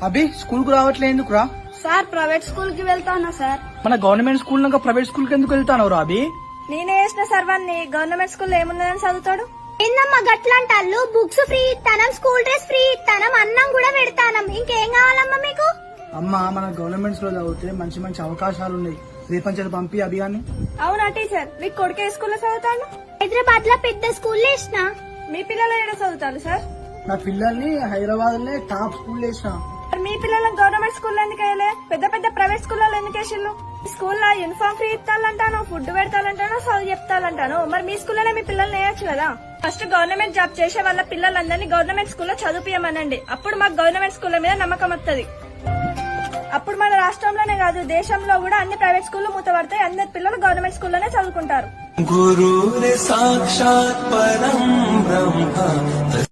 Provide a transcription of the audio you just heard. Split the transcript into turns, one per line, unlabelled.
అభి school కు రావట్లే ఎందుకురా?
సార్ ప్రైవేట్ స్కూల్ కి వెళ్తానా సార్.
మన గవర్నమెంట్ స్కూల్ ఇంకా ప్రైవేట్ స్కూల్ కి ఎందుకు వెళ్తాను రా అభి?
నేనే వేసిన సర్వాన్ని గవర్నమెంట్ స్కూల్లో ఏముందని చదువుతాడు.
ఏందమ్మా గట్లంటాళ్ళు? బుక్స్ ఫ్రీ ఇస్తానం, స్కూల్ డ్రెస్ ఫ్రీ ఇస్తానం, అన్నం కూడా పెడతానం. ఇంకేం కావాలమ్మా మీకు?
అమ్మా మన గవర్నమెంట్ లో చదివితే మంచి మంచి అవకాశాలు ఉన్నాయి. రేపంచాలి పంపి అభియాన్ని.
అవునా టీచర్, మీ కొడుకు ఏ స్కూల్లో చదువుతాడు?
హైదరాబాద్ లో పెద్ద స్కూల్ వేసిన.
మీ పిల్లలు ఏడ చదువుతారు సార్?
నా పిల్లల్ని హైదరాబాద్ లో టాప్ స్కూల్ వేసిన.
మరి మీ పిల్లలను గవర్నమెంట్ స్కూల్లో ఎందుకు వేయలే? పెద్ద పెద్ద ప్రైవేట్ స్కూల్లో ఎందుకు వేసిల్లు? స్కూల్లో యూనిఫామ్ ఫ్రీ ఇస్తానంటాను, ఫుడ్ పెడతానంటాను, చదువు చెప్తానంటాను. మరి మీ స్కూల్లోనే మీ పిల్లల్ని వేయచ్చు కదా. ఫస్ట్ గవర్నమెంట్ జాబ్ చేసే వాళ్ళ పిల్లలందరినీ గవర్నమెంట్ స్కూల్లో చదివియమనండి. అప్పుడు మాకు గవర్నమెంట్ స్కూల్ మీద నమ్మకం వస్తుంది. అప్పుడు మన రాష్ట్రంలోనే కాదు దేశంలో కూడా అన్ని ప్రైవేట్ స్కూళ్లు మూతపడతాయి. అందరి పిల్లలు గవర్నమెంట్ స్కూల్లోనే చదువుకుంటారు.
గురు సాక్షాత్ పరం బ్రహ్మ.